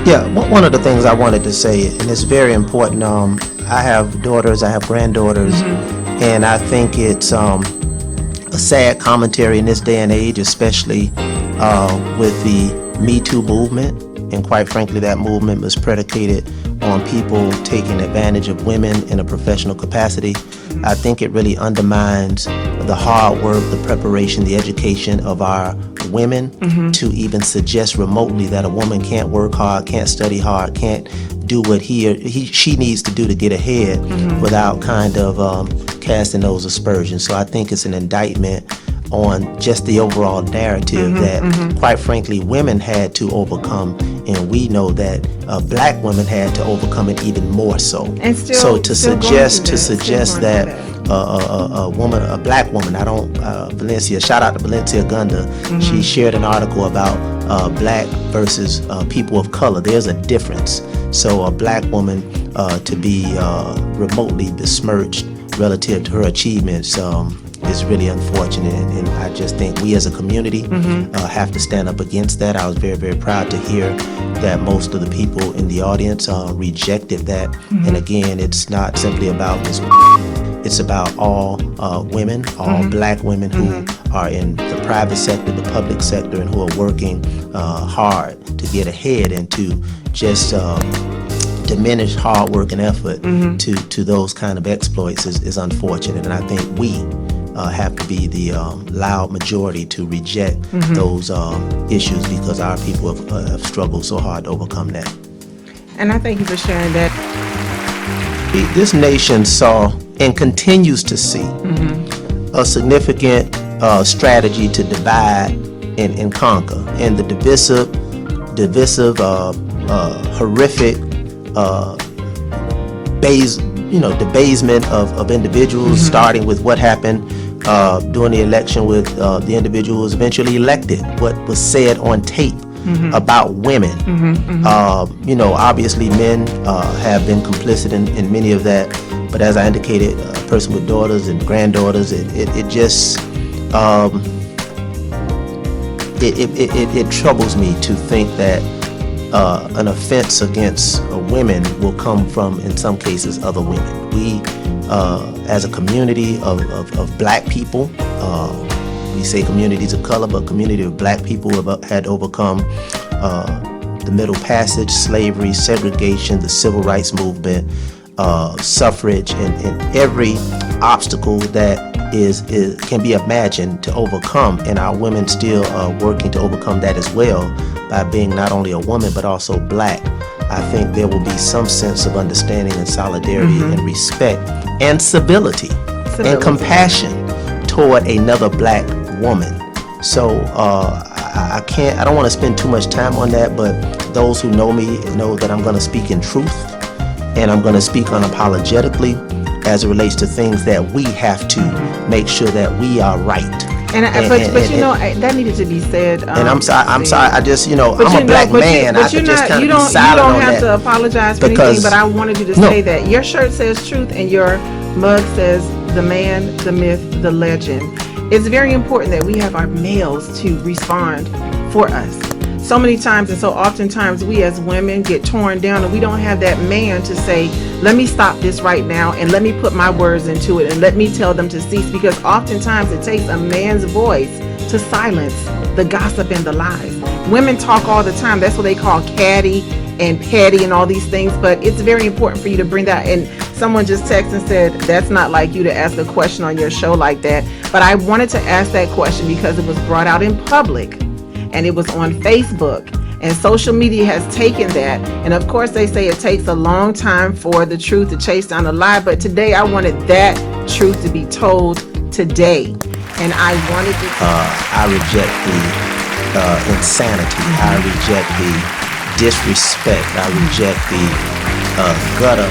Yeah, one of the things I wanted to say, and it's very important, I have daughters, I have granddaughters, and I think it's a sad commentary in this day and age, especially with the Me Too movement. And quite frankly, that movement was predicated on people taking advantage of women in a professional capacity. I think it really undermines the hard work, the preparation, the education of our women to even suggest remotely that a woman can't work hard, can't study hard, can't do what she needs to do to get ahead without kind of casting those aspersions. So I think it's an indictment on just the overall narrative that, quite frankly, women had to overcome, and we know that black women had to overcome it even more so. And still, so to suggest that a black woman, Valencia, shout out to Valencia Gunda, she shared an article about black versus people of color. There's a difference. So a black woman to be remotely besmirched relative to her achievements is really unfortunate, and I just think we as a community have to stand up against that. I was very, very proud to hear that most of the people in the audience rejected that. And again, it's not simply about this. It's about all women, all black women who are in the private sector, the public sector, and who are working hard to get ahead and to just diminish hard work and effort to those kind of exploits is unfortunate. And I think we have to be the loud majority to reject those issues, because our people have struggled so hard to overcome that. And I thank you for sharing that. This nation saw and continues to see a significant strategy to divide and conquer, and the divisive, horrific debasement of individuals, starting with what happened during the election with the individual who was eventually elected, what was said on tape about women. Obviously men have been complicit in many of that, but as I indicated, a person with daughters and granddaughters, it just it troubles me to think that an offense against women will come from, in some cases, other women. We, as a community of black people, we say communities of color, but community of black people have had to overcome the Middle Passage, slavery, segregation, the Civil Rights Movement, suffrage, and every obstacle that can be imagined to overcome, and our women still are working to overcome that as well by being not only a woman but also black. I think there will be some sense of understanding and solidarity and respect and civility and compassion toward another black woman. So I don't want to spend too much time on that, but those who know me know that I'm going to speak in truth, and I'm going to speak unapologetically as it relates to things that we have to make sure that we are right. That needed to be said. And I'm sorry. I just, I'm a black man. I could just kind of be silent on that. You don't have to apologize for anything, but I wanted you to say that your shirt says truth and your mug says the man, the myth, the legend. It's very important that we have our males to respond for us. So many times and so oftentimes we as women get torn down, and we don't have that man to say, let me stop this right now and let me put my words into it and let me tell them to cease, because oftentimes it takes a man's voice to silence the gossip and the lies. Women talk all the time. That's what they call catty and petty and all these things, but it's very important for you to bring that. And someone just texted and said, that's not like you to ask a question on your show like that. But I wanted to ask that question because it was brought out in public. And it was on Facebook, and social media has taken that. And of course they say it takes a long time for the truth to chase down a lie, but today I wanted that truth to be told today. And I wanted to I reject the insanity. I reject the disrespect. I reject the gutter